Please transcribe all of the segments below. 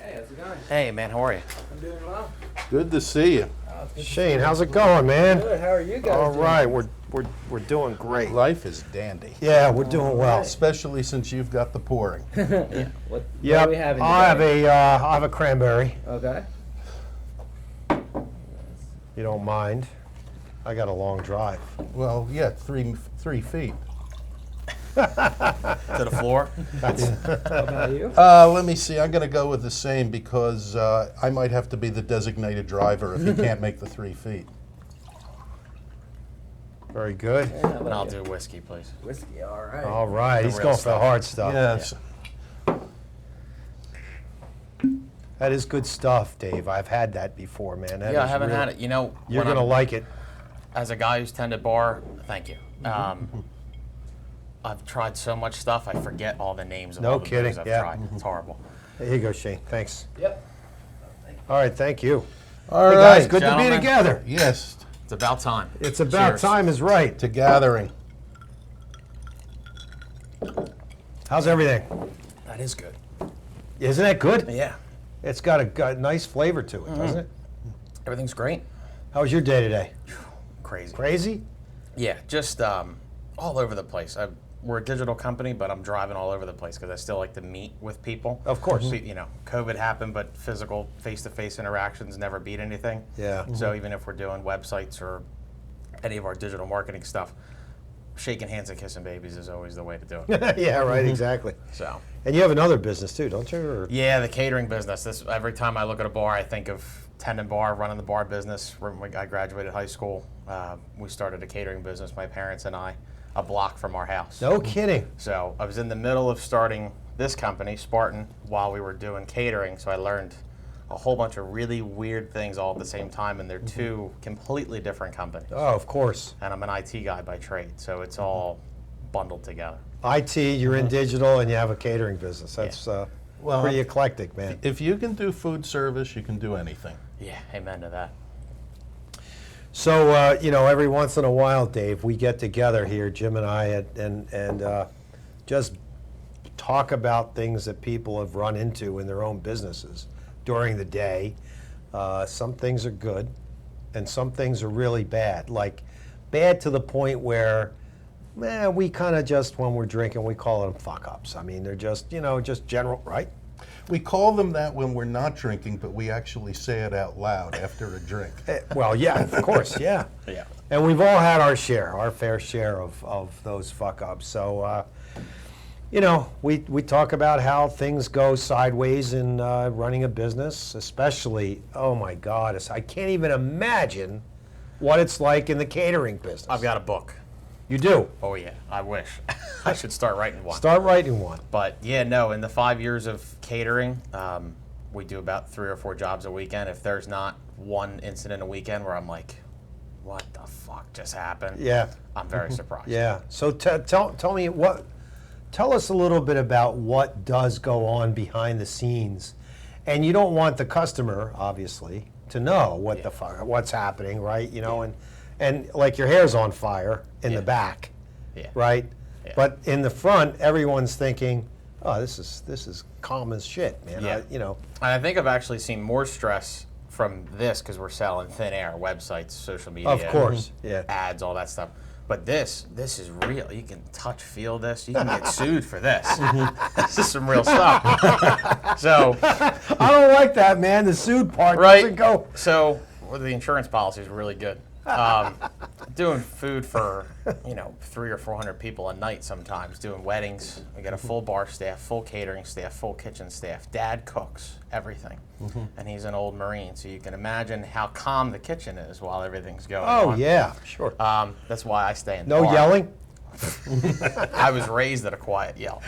Hey, how's it going? Hey, man, how are you? I'm doing well. Good to see you. Shane, how's it going, man? Good. How are you guys All doing? right, we're doing great. Life is dandy. Yeah, we're doing well. Especially since you've got the pouring. What Yeah, are we having I today? have a cranberry. Okay. You don't mind? I got a long drive. Well, yeah, three feet. To the floor? How about you? Let me see. I'm going to go with the same because I might have to be the designated driver if he can't make the 3 feet. Very good. Yeah, how And about I'll you? do whiskey, please. Whiskey. All right. All right, The he's real going for the stuff. hard stuff. Yes. That is good stuff, Dave. I've had that before, man. That Yeah, I is haven't real- had it. You know, You're when gonna I'm- like it. as a guy who's tended bar, thank you. I've tried so much stuff, I forget all the names of No all the kidding, booze I've yeah. tried. It's horrible. There you go, Shane. Thanks. Yep. All right, thank you. All Hey right. guys, good to be gentlemen. together. Yes, It's about time. It's about Cheers. time is right. to gathering. How's everything? That is good. Isn't that good? Yeah. It's got a nice flavor to it, doesn't it? Everything's great. How was your day today? Crazy. Crazy? Yeah, just all over the place. We're a digital company, but I'm driving all over the place because I still like to meet with people. Of course. You know, COVID happened, but physical, face-to-face interactions never beat anything. Yeah. So even if we're doing websites or any of our digital marketing stuff, shaking hands and kissing babies is always the way to do it. Yeah, right, exactly. So, And you have another business too, don't you? Or- yeah, the catering business. Every time I look at a bar, I think of tending bar, running the bar business. When I graduated high school, we started a catering business, my parents and I, a block from our house. No kidding. So I was in the middle of starting this company, Spartan, while we were doing catering. So I learned a whole bunch of really weird things all at the same time, and they're two completely different companies. Oh, of course. And I'm an IT guy by trade, so it's all bundled together. IT, you're in digital, and you have a catering business. That's Well, pretty eclectic, man. If you can do food service, you can do anything. Yeah, amen to that. So, every once in a while, Dave, we get together here, Jim and I, and just talk about things that people have run into in their own businesses during the day. Some things are good, and some things are really bad. Like, bad to the point where, we kind of just, when we're drinking, we call them fuck-ups. I mean, they're just, just general, right? We call them that when we're not drinking, but we actually say it out loud after a drink. Well, yeah, of course, yeah. Yeah. And we've all had our fair share of those fuck-ups. So, we talk about how things go sideways in running a business, especially, oh my God, I can't even imagine what it's like in the catering business. I've got a book. You do? Oh yeah, I wish. I should start writing one. Start writing one. But yeah, no, in the 5 years of catering, we do about 3 or 4 jobs a weekend. If there's not one incident a weekend where I'm like, what the fuck just happened? Yeah. I'm very surprised. Yeah. So tell me tell us a little bit about what does go on behind the scenes. And you don't want the customer, obviously, to know what the fuck, what's happening, right? And like your hair's on fire in the back, right? Yeah. But in the front, everyone's thinking, oh, this is calm as shit, man. Yeah. And I think I've actually seen more stress from this because we're selling thin air, websites, social media. Of course, yeah. Ads, all that stuff. But this is real. You can touch, feel this. You can get sued for this. This is some real stuff. So, I don't like that, man. The sued part right. doesn't go. So, well, the insurance policy is really good. Doing food for 300 or 400 people a night sometimes. Doing weddings, we got a full bar staff, full catering staff, full kitchen staff. Dad cooks everything, and he's an old Marine, so you can imagine how calm the kitchen is while everything's going on. Oh yeah, sure. That's why I stay in the No bar. yelling. I was raised at a quiet yell.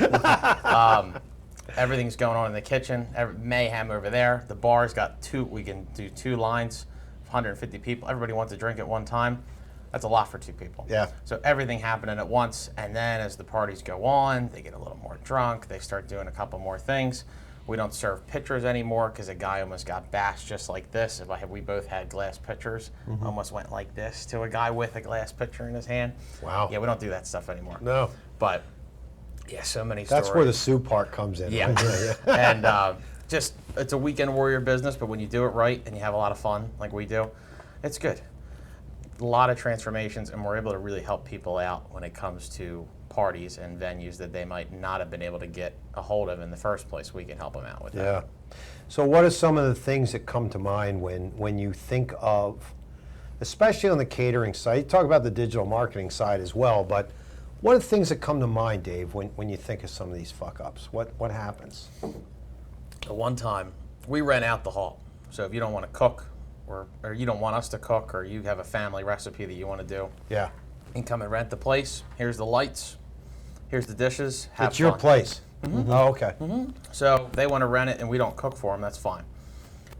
Everything's going on in the kitchen. Mayhem over there. The bar's got we can do 2 lines, 150 people. Everybody wants a drink at one time. That's a lot for 2 people. Yeah. So everything happening at once, and then as the parties go on, they get a little more drunk. They start doing a couple more things. We don't serve pitchers anymore because a guy almost got bashed just like this. We both had glass pitchers, almost went like this to a guy with a glass pitcher in his hand. Wow. Yeah, we don't do that stuff anymore. No. But yeah, so many stories. That's where the sue part comes in. Yeah. Right? Yeah. And just, it's a weekend warrior business, but when you do it right and you have a lot of fun like we do, it's good. A lot of transformations, and we're able to really help people out when it comes to parties and venues that they might not have been able to get a hold of in the first place. We can help them out with that. Yeah. So what are some of the things that come to mind when you think of, especially on the catering side, you talk about the digital marketing side as well, but what are the things that come to mind, Dave, when you think of some of these fuck-ups? What happens? The one time, we rent out the hall. So if you don't want to cook, or you don't want us to cook, or you have a family recipe that you want to do, Yeah. you can come and rent the place. Here's the lights. Here's the dishes. Have It's your fun. place. Oh, okay. So if they want to rent it and we don't cook for them, that's fine.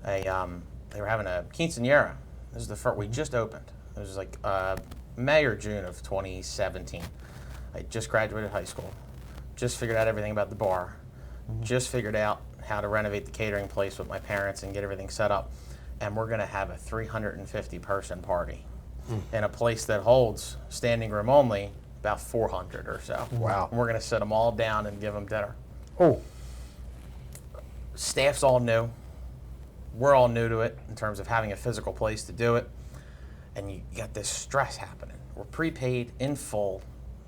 They were having a quinceanera. This is the first, we just opened. It was like May or June of 2017. I just graduated high school. Just figured out everything about the bar. Just figured out how to renovate the catering place with my parents and get everything set up. And we're going to have a 350-person party in a place that holds, standing room only, about 400 or so. Wow. And we're going to sit them all down and give them dinner. Oh, Staff's all new. We're all new to it in terms of having a physical place to do it. And you got this stress happening. We're prepaid in full.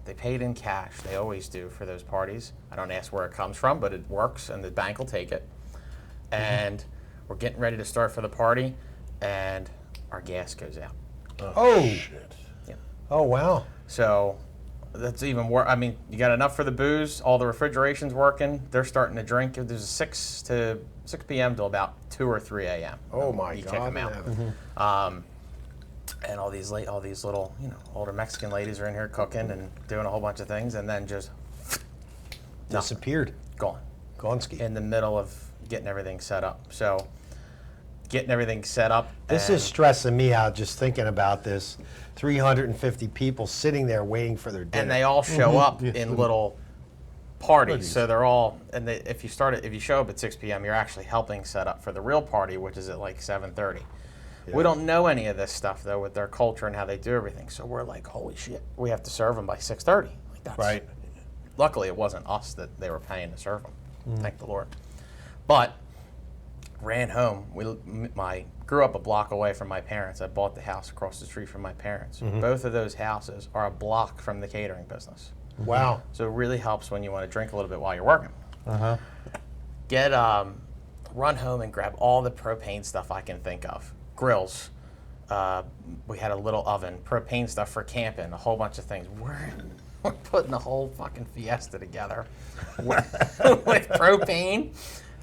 They paid in cash. They always do for those parties. I don't ask where it comes from, but it works, and the bank will take it. And we're getting ready to start for the party, and our gas goes out. oh, Shit. oh, wow. So that's even worse. I mean, you got enough for the booze. All the refrigeration's working. They're starting to drink. There's a 6 p.m. till about 2 or 3 a.m. Oh, my You God. kick 'em out. heaven. And all these little, older Mexican ladies are in here cooking and doing a whole bunch of things, and then just Disappeared. gone Gonski. in the middle of getting everything set up. So getting everything set up. This and is stressing me out just thinking about this. 350 people sitting there waiting for their dinner. and they all show up Yeah. in little parties. So they're all, and if you show up at 6 p.m., you're actually helping set up for the real party, which is at like 7:30. We don't know any of this stuff though with their culture and how they do everything. So we're like, holy shit, we have to serve them by 6:30. Like that's, Right. Luckily, it wasn't us that they were paying to serve them. Thank the Lord. But ran home. Grew up a block away from my parents. I bought the house across the street from my parents. Both of those houses are a block from the catering business. Wow. So it really helps when you want to drink a little bit while you're working. Run home and grab all the propane stuff I can think of. Grills. We had a little oven, propane stuff for camping, a whole bunch of things. We're putting a whole fucking fiesta together with propane.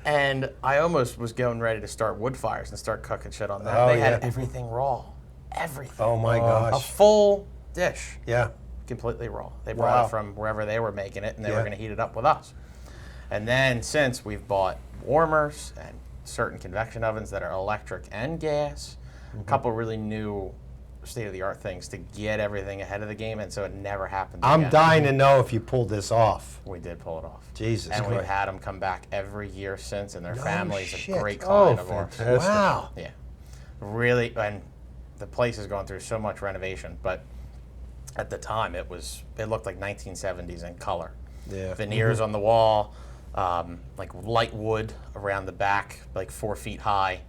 And I almost was going ready to start wood fires and start cooking shit on that. Oh, They had yeah. everything raw. Everything. Oh, my A gosh. full dish. Yeah. Completely raw. They brought Wow. it from wherever they were making it, and they Yeah. were going to heat it up with us. And then since we've bought warmers and certain convection ovens that are electric and gas, a couple really new state-of-the-art things to get everything ahead of the game, and so it never happens I'm again. dying to know if you pulled this off. We did pull it off. Jesus And we've Christ. had them come back every year since, and their family's shit. a great Oh, client of ours. fantastic. Wow. Yeah, really, and the place has gone through so much renovation, but at the time it looked like 1970s in color. Yeah. Veneers on the wall, like light wood around the back, like 4 feet high.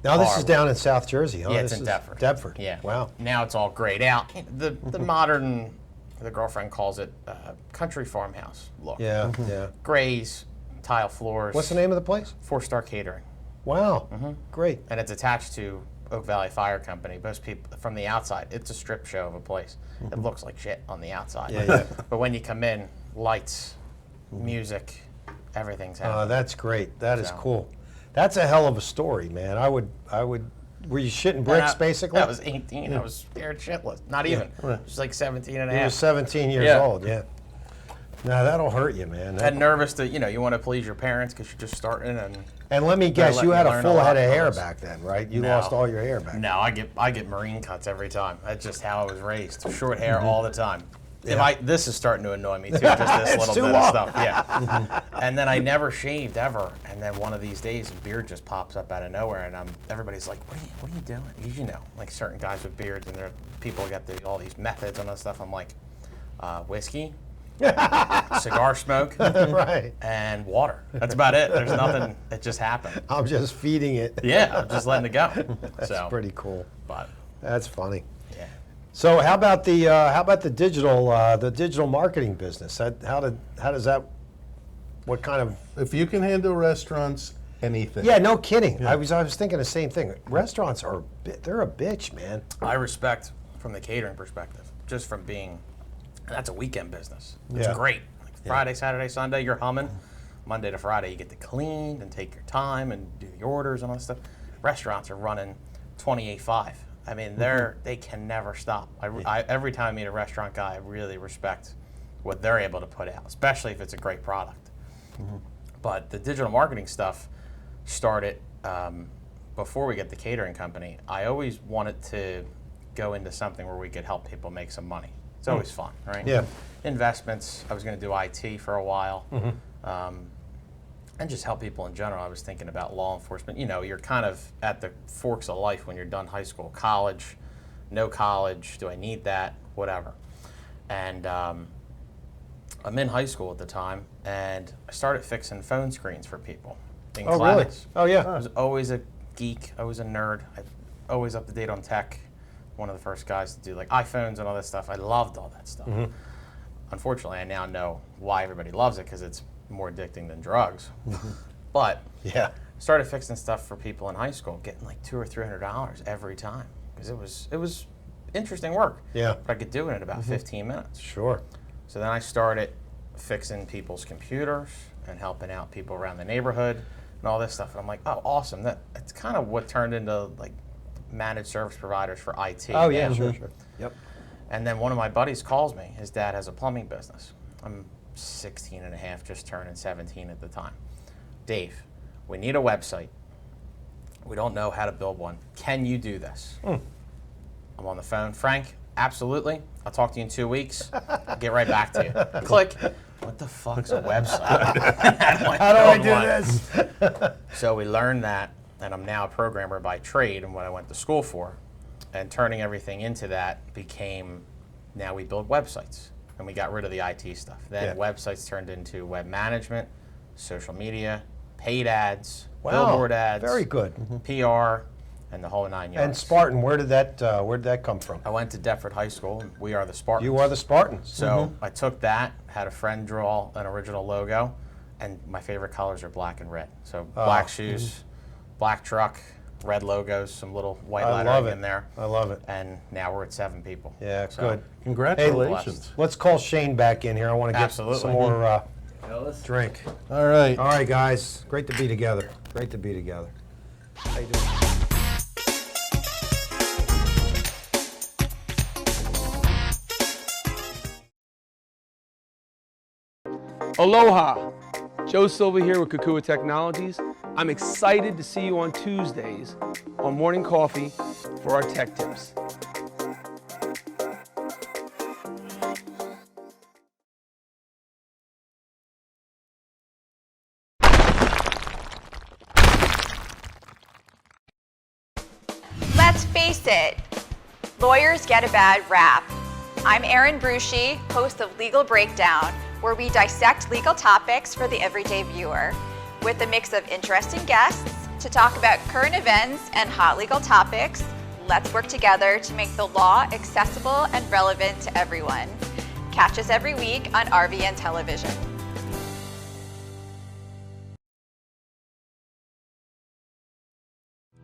Now this is Bar. down in South Jersey, huh? Yeah, it's This in is Deptford. Deptford. Yeah. Wow. Now it's all grayed out. The modern, the girlfriend calls it country farmhouse look. Yeah. Yeah. Grays, tile floors. What's the name of the place? 4-star catering. Wow. Great. And it's attached to Oak Valley Fire Company. Most people from the outside, it's a strip show of a place. It looks like shit on the outside. Yeah, yeah. But when you come in, lights, music, everyth's Oh, happening. that's great. That is So. cool. That's a hell of a story, man. I would. Were you shitting bricks, basically? I was 18. I was scared shitless. Not even. I was like 17 and a You were half. 17 years Yeah. old, yeah. Now that'll hurt you, man. And nervous that, you want to please your parents because you're just starting and... And let me guess, let you me had a learn a full lot head of from hair this. back then, right? You No. lost all your hair back then. No, I get marine cuts every time. That's just how I was raised. Short hair all the time. Yeah. This is starting to annoy me too, just this It's little too bit long. of stuff. Yeah. And then I never shaved ever. And then one of these days, a beard just pops up out of nowhere, and everybody's like, "What are you doing?" You know, like certain guys with beards, and people got all these methods and all this stuff. I'm like, whiskey, cigar smoke, Right. and water. That's about it. There's nothing. It just happened. I'm just feeding it. Yeah, I'm just letting it go. That's pretty cool. But That's funny. yeah. So how about the digital marketing business? How does that? What kind of? If you can handle restaurants, anything. Yeah, no kidding. I was thinking the same thing. Restaurants they're a bitch, man. I respect from the catering perspective, just from being, that's a weekend business. It's Yeah. great. Like Friday, Saturday, Sunday, you're humming. Monday to Friday, you get to clean and take your time and do the orders and all that stuff. Restaurants are running 28/5. I mean, they can never stop. Every time I meet a restaurant guy, I really respect what they're able to put out, especially if it's a great product. But the digital marketing stuff started before we get the catering company. I always wanted to go into something where we could help people make some money. It's always fun, right? Yeah. Investments. I was going to do IT for a while. And just help people in general. I was thinking about law enforcement. You know, you're kind of at the forks of life when you're done high school. College, no college, do I need that? Whatever. And I'm in high school at the time, and I started fixing phone screens for people in Oh, really? class. Oh, yeah. I was always a geek. I was a nerd. I always up to date on tech. One of the first guys to do like iPhones and all that stuff. I loved all that stuff. Unfortunately, I now know why everybody loves it, because it's more addicting than drugs. But Yeah. started fixing stuff for people in high school, getting like $200 or $300 every time, because it was interesting work. Yeah. But I could do it in about 15 minutes. Sure. So then I started fixing people's computers and helping out people around the neighborhood and all this stuff. And I'm like, oh, awesome. That's kind of what turned into like managed service providers for IT. Oh, yeah, now. sure. Yep. And then one of my buddies calls me. His dad has a plumbing business. I'm 16 and a half, just turning 17 at the time. Dave, we need a website. We don't know how to build one. Can you do this? I'm on the phone. Frank, absolutely. I'll talk to you in 2 weeks. I'll get right back to you. Click. What the fuck's a website? How do I do this? So we learned that, and I'm now a programmer by trade and what I went to school for. And turning everything into that became, now we build websites. And we got rid of the IT stuff. Then Yeah. websites turned into web management, social media, paid ads, Wow, billboard ads, very good. PR, and the whole 9 yards. And Spartan, where did that come from? I went to Deptford High School, and we are the Spartans. You are the Spartans. So I took that, had a friend draw an original logo, and my favorite colors are black and red. So black shoes, black truck, red logos, some little white I love lettering it. in there. I love it. And now we're at 7 people. Yeah, So, good. Congratulations. Let's call Shane back in here. I want to get Absolutely. some more Fellas? drink. All right. All right, guys. Great to be together. Great to be together. How you doing? Aloha! Joe Silva here with Kukua Technologies. I'm excited to see you on Tuesdays on Morning Coffee for our tech tips. Let's face it, lawyers get a bad rap. I'm Erin Brucey, host of Legal Breakdown, where we dissect legal topics for the everyday viewer, with a mix of interesting guests to talk about current events and hot legal topics. Let's work together to make the law accessible and relevant to everyone. Catch us every week on RVN Television.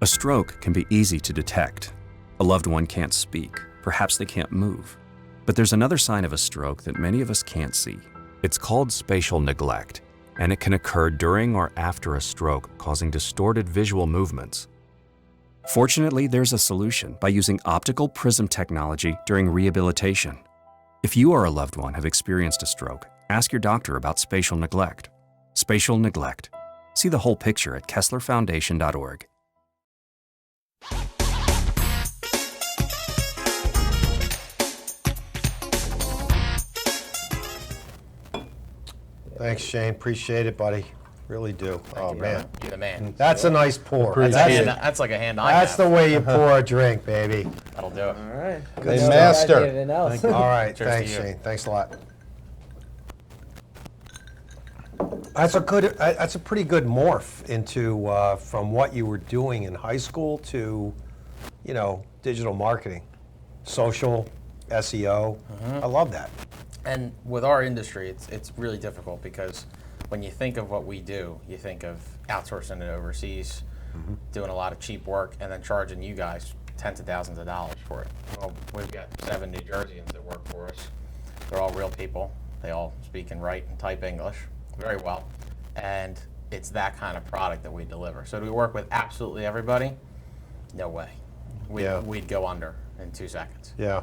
A stroke can be easy to detect. A loved one can't speak, perhaps they can't move. But there's another sign of a stroke that many of us can't see. It's called spatial neglect, and it can occur during or after a stroke, causing distorted visual movements. Fortunately, there's a solution by using optical prism technology during rehabilitation. If you or a loved one have experienced a stroke, ask your doctor about spatial neglect. Spatial neglect. See the whole picture at KesslerFoundation.org. Thanks, Shane. Appreciate it, buddy. Really do. Oh, you, man. brother. You're the man. That's a nice pour. That's like a hand I That's have. the way you pour a drink, baby. That'll do it. All right. Hey, stuff. master. Anything else? All right. Cheers to Thanks, you. Shane. Thanks a lot. That's a pretty good morph into from what you were doing in high school to, digital marketing, social, SEO. I love that. And with our industry, it's really difficult because when you think of what we do, you think of outsourcing it overseas, doing a lot of cheap work, and then charging you guys tens of thousands of dollars for it. Well, we've got 7 New Jerseyans that work for us. They're all real people. They all speak and write and type English very well. And it's that kind of product that we deliver. So do we work with absolutely everybody? No way. We'd go under in 2 seconds. Yeah.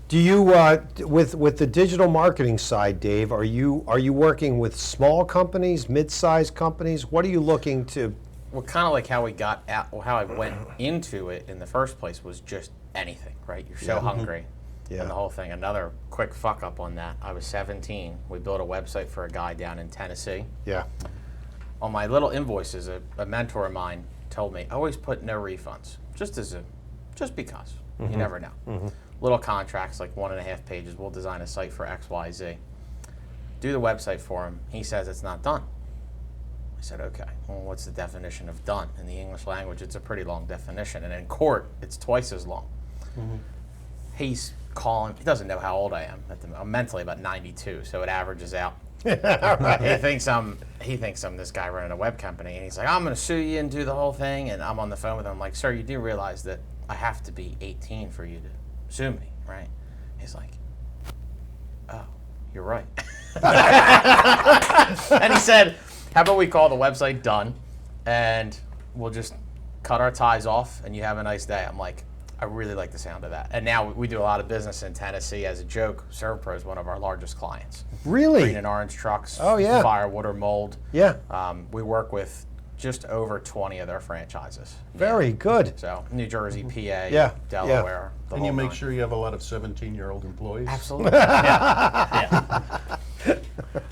Do you, with the digital marketing side, Dave, are you working with small companies, mid-sized companies? What are you looking to? Well, kind of like how we got out, how I went into it in the first place was just anything, right? You're so hungry. Yeah. And the whole thing. Another quick fuck up on that. I was 17. We built a website for a guy down in Tennessee. Yeah. On my little invoices, a mentor of mine told me, always put no refunds, just because. You never know. Little contracts, like 1.5 pages. We'll design a site for XYZ. Do the website for him. He says it's not done. I said, okay, well, what's the definition of done? In the English language, it's a pretty long definition, and in court, it's twice as long. He's calling, he doesn't know how old I am. I'm mentally about 92, so it averages out. He thinks I'm this guy running a web company, and he's like, I'm going to sue you and do the whole thing, and I'm on the phone with him. I'm like, sir, you do realize that I have to be 18 for you to sue me, right? He's like, oh, you're right. And he said, how about we call the website done, and we'll just cut our ties off, and you have a nice day. I'm like, I really like the sound of that. And now we do a lot of business in Tennessee. As a joke, ServPro is one of our largest clients. Really? Green and orange trucks, Oh, yeah. fire, wood, or mold. Yeah. We work with just over 20 of their franchises. Very good. So New Jersey, PA, Yeah, Delaware. the And you whole make nine. sure you have a lot of 17-year-old employees? Absolutely. Yeah.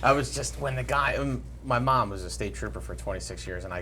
I was just, when the guy, my mom was a state trooper for 26 years, and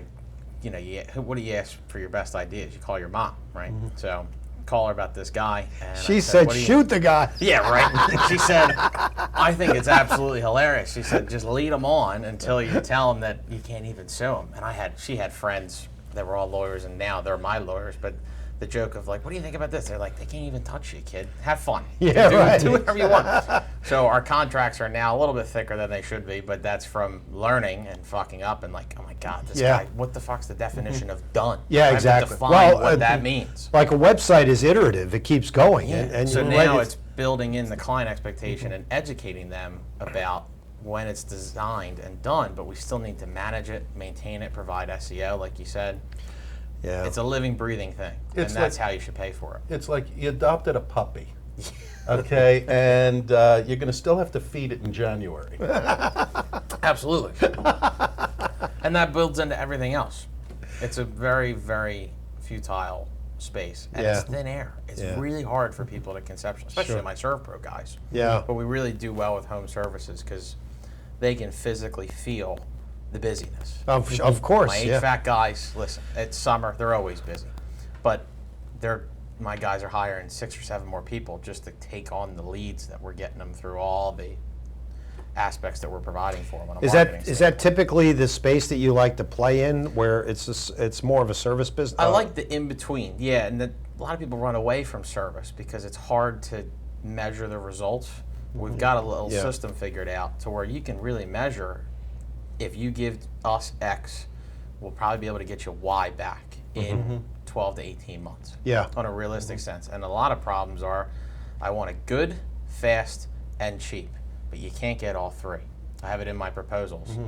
what do you ask for your best ideas? You call your mom, right? So call her about this guy. And She I said, "What do you-" shoot the guy. Yeah, right. She said, I think it's absolutely hilarious. She said, just lead them on until you tell them that you can't even sue them. And she had friends that were all lawyers, and now they're my lawyers, but the joke of like, what do you think about this? They're like, they can't even touch you, kid. Have fun. Yeah, right. Do whatever you want. So our contracts are now a little bit thicker than they should be, but that's from learning and fucking up and like, oh my God, this guy, what the fuck's the definition of done? Yeah, I have exactly. to define Well, what that means. Like a website is iterative. It keeps going. Yeah. And So you're now right, it's building in the client expectation and educating them about when it's designed and done, but we still need to manage it, maintain it, provide SEO, like you said. yeah. It's a living, breathing thing, and that's how you should pay for it. It's like you adopted a puppy, okay, and you're going to still have to feed it in January. Absolutely. And that builds into everything else. It's a very, very futile space, and it's thin air. It's really hard for people to conceptualize, especially my ServPro guys. Yeah. But we really do well with home services because they can physically feel the busyness. Of course. My yeah. HVAC guys, listen, it's summer, they're always busy. But my guys are hiring 6 or 7 more people just to take on the leads that we're getting them through all the aspects that we're providing for them on a Is marketing that typically the space that you like to play in, where it's more of a service business? I like the in-between, yeah, and a lot of people run away from service because it's hard to measure the results. We've got a little system figured out to where you can really measure. If you give us X, we'll probably be able to get you Y back in 12 to 18 months. Yeah. On a realistic sense. And a lot of problems are, I want it good, fast, and cheap, but you can't get all three. I have it in my proposals.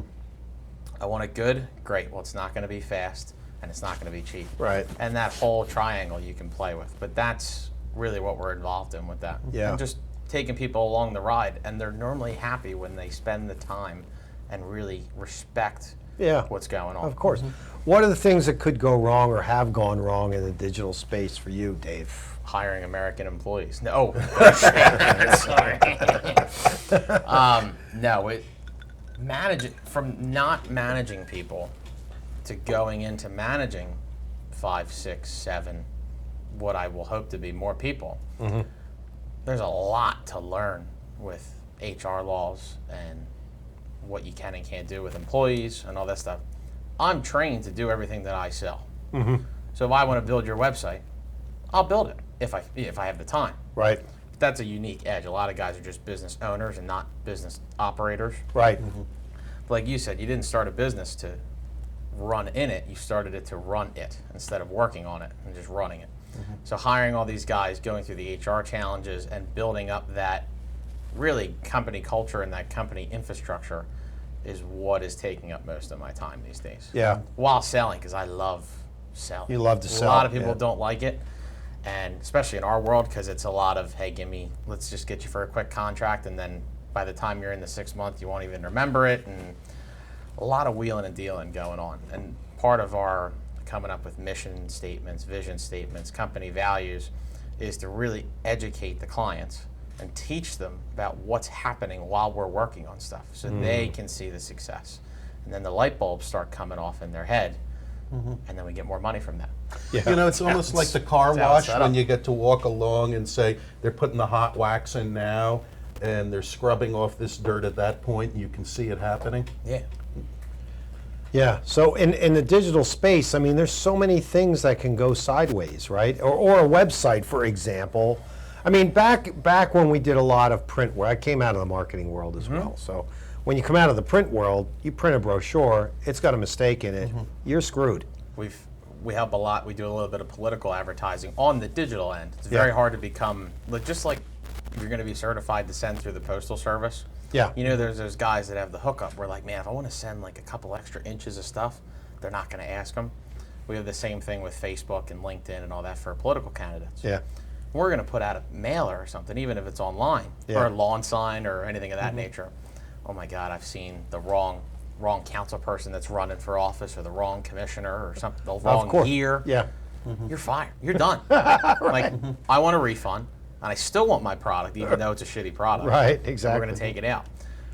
I want it good, great. Well, it's not going to be fast, and it's not going to be cheap. Right. And that whole triangle you can play with. But that's really what we're involved in with that. Yeah. And just taking people along the ride, and they're normally happy when they spend the time and really respect what's going on. Of course. What are the things that could go wrong or have gone wrong in the digital space for you, Dave? Hiring American employees. No. Sorry. From not managing people to going into managing 5, 6, 7, what I will hope to be more people. There's a lot to learn with HR laws and what you can and can't do with employees and all that stuff. I'm trained to do everything that I sell. So if I want to build your website, I'll build it if I have the time. Right. But that's a unique edge. A lot of guys are just business owners and not business operators. Right. But like you said, you didn't start a business to run in it. You started it to run it instead of working on it and just running it. So hiring all these guys, going through the HR challenges and building up that really company culture and that company infrastructure is what is taking up most of my time these days. Yeah. While selling, because I love selling. You love to A sell, lot of people yeah. don't like it, and especially in our world, because it's a lot of, hey, let's just get you for a quick contract, and then by the time you're in the 6 month, you won't even remember it, and a lot of wheeling and dealing going on. And part of our coming up with mission statements, vision statements, company values is to really educate the clients and teach them about what's happening while we're working on stuff so they can see the success. And then the light bulbs start coming off in their head, and then we get more money from that. Yeah. You know, it's almost like the car That's how it's wash set when up. you get to walk along and say they're putting the hot wax in now and they're scrubbing off this dirt at that point and you can see it happening. Yeah. Yeah, so in the digital space, I mean, there's so many things that can go sideways, right? Or a website, for example. I mean, back when we did a lot of print work, I came out of the marketing world as well. So when you come out of the print world, you print a brochure, it's got a mistake in it, you're screwed. We help a lot. We do a little bit of political advertising on the digital end. It's very hard to become, just like if you're going to be certified to send through the postal service. Yeah. You know, there's those guys that have the hookup. We're like, man, if I want to send like a couple extra inches of stuff, they're not going to ask them. We have the same thing with Facebook and LinkedIn and all that for political candidates. Yeah. We're going to put out a mailer or something, even if it's online, Yeah. or a lawn sign or anything of that nature. Oh my God, I've seen the wrong council person that's running for office, or the wrong commissioner, or something, the wrong course. year. Yeah. You're fired. You're done. Like, I want a refund, and I still want my product, even though it's a shitty product. Right, And exactly. we're going to take it out.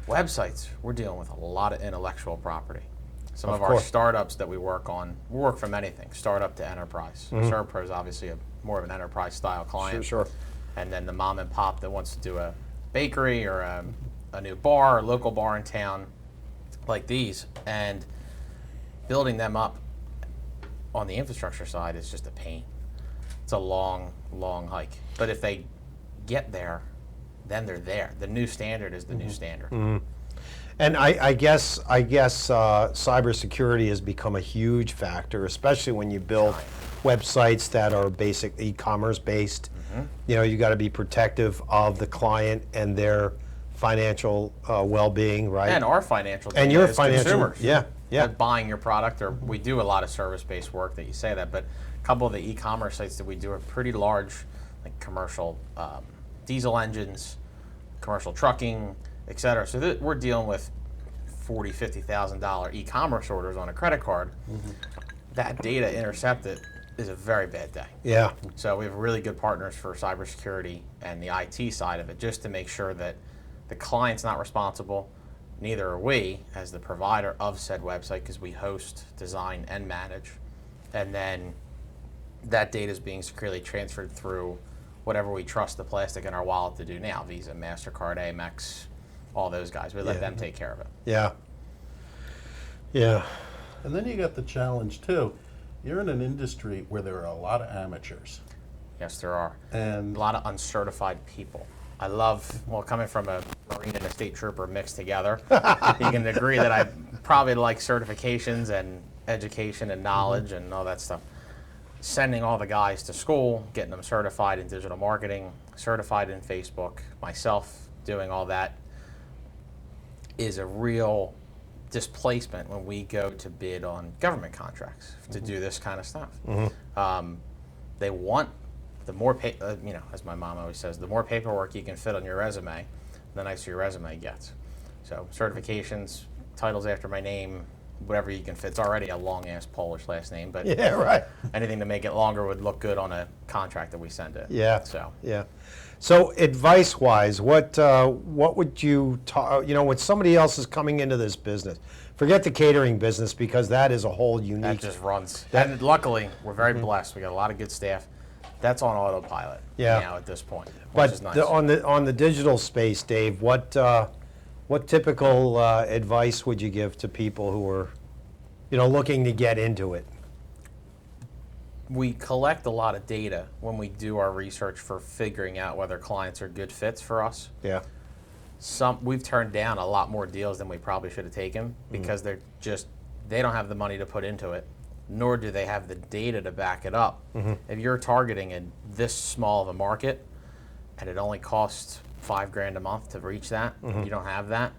Websites, we're dealing with a lot of intellectual property. Some Of of our course. startups that we work on, we work from anything, startup to enterprise. ServPro is obviously more of an enterprise style client. Sure. And then the mom and pop that wants to do a bakery or a new bar, or local bar in town, like these, and building them up on the infrastructure side is just a pain. It's a long, long hike. But if they get there, then they're there. The new standard is the new standard. And I guess cybersecurity has become a huge factor, especially when you build websites that are basic e-commerce based. You know, you got to be protective of the client and their financial well-being, right? And our financial And data your as financial, consumers. yeah. That buying your product, or we do a lot of service-based work that you say that, but a couple of the e-commerce sites that we do are pretty large, like commercial diesel engines, commercial trucking, et cetera. So we're dealing with $40,000, $50,000 e-commerce orders on a credit card. That data intercepted is a very bad day. Yeah. So we have really good partners for cybersecurity and the IT side of it, just to make sure that the client's not responsible, neither are we as the provider of said website, because we host, design, and manage. And then that data is being securely transferred through whatever we trust the plastic in our wallet to do now, Visa, MasterCard, Amex, all those guys. We let them take care of it. Yeah. Yeah. And then you got the challenge too. You're in an industry where there are a lot of amateurs. Yes, there are. And A lot of uncertified people. I love, coming from a Marine and a state trooper mixed together, you can agree that I probably like certifications and education and knowledge and all that stuff. Sending all the guys to school, getting them certified in digital marketing, certified in Facebook, myself doing all that is a real displacement when we go to bid on government contracts to do this kind of stuff. They want the more, as my mom always says, the more paperwork you can fit on your resume, the nicer your resume gets. So certifications, titles after my name, whatever you can fit. It's already a long-ass Polish last name, but Yeah, right. anything to make it longer would look good on a contract that we send it. Yeah. So Yeah. So advice-wise, what would you talk? You know, when somebody else is coming into this business, forget the catering business because that is a whole that unique. just runs. And luckily, we're very blessed. We got a lot of good staff. That's on autopilot Yeah. now at this point, which But is nice. on the digital space, Dave, what What typical advice would you give to people who are, looking to get into it? We collect a lot of data when we do our research for figuring out whether clients are good fits for us. Yeah. We've turned down a lot more deals than we probably should have taken because they don't have the money to put into it, nor do they have the data to back it up. If you're targeting this small of a market and it only costs $5,000 a month to reach that, you don't have that,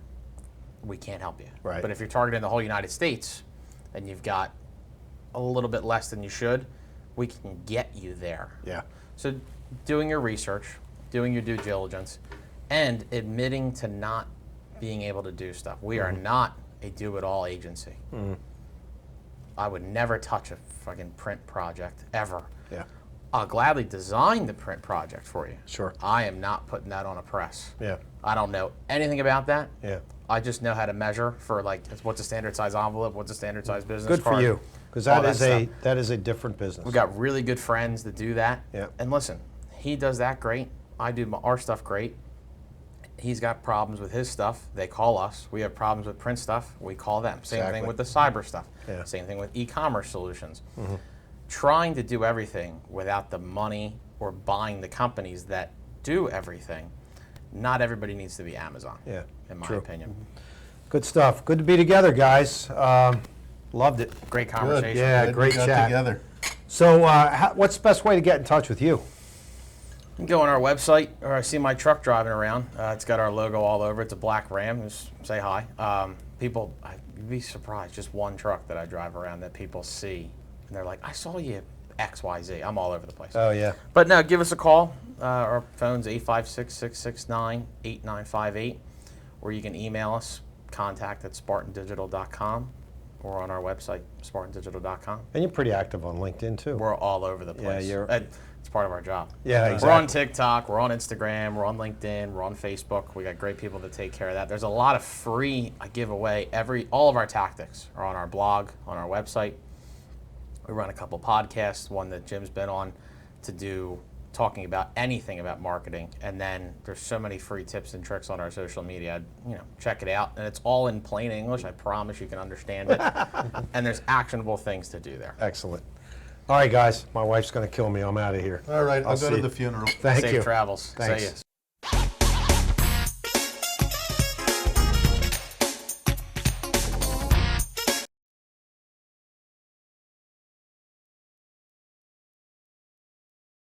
we can't help you. Right. But if you're targeting the whole United States and you've got a little bit less than you should, we can get you there. Yeah. So doing your research, doing your due diligence, and admitting to not being able to do stuff. We are not a do-it-all agency. I would never touch a fucking print project, ever. Yeah. I'll gladly design the print project for you. Sure. I am not putting that on a press. Yeah. I don't know anything about that. Yeah. I just know how to measure for what's a standard size envelope, what's a standard size business Good card. for you, because all that is stuff. a different business. We've got really good friends that do that. Yeah. And listen, he does that great. I do our stuff great. He's got problems with his stuff. They call us. We have problems with print stuff. We call them. Same Exactly. thing with the cyber stuff. Yeah. Same thing with e-commerce solutions. Trying to do everything without the money or buying the companies that do everything. Not everybody needs to be Amazon. Yeah, in my true. opinion. Good stuff. Good to be together, guys. Loved it. Great conversation. Yeah, Glad we great got chat. together. So, what's the best way to get in touch with you? You can go on our website, or I see my truck driving around. It's got our logo all over. It's a black Ram. Just say hi. You'd be surprised. Just one truck that I drive around that people see, and they're like, "I saw you XYZ." I'm all over the place. Oh, yeah. But no, give us a call. Our phone's 856-669-8958, or you can email us, contact@spartandigital.com, or on our website, spartandigital.com. And you're pretty active on LinkedIn, too. We're all over the place. It's part of our job. Yeah, We're exactly. on TikTok, we're on Instagram, we're on LinkedIn, we're on Facebook. We got great people that take care of that. There's a lot of free giveaway. All of our tactics are on our blog, on our website. We run a couple podcasts, one that Jim's been on talking about anything about marketing. And then there's so many free tips and tricks on our social media. Check it out. And it's all in plain English. I promise you can understand it. And there's actionable things to do there. Excellent. All right, guys. My wife's going to kill me. I'm out of here. All right, I'll I'll go see to the you. funeral. Thank Safe you. travels. Thanks. See ya.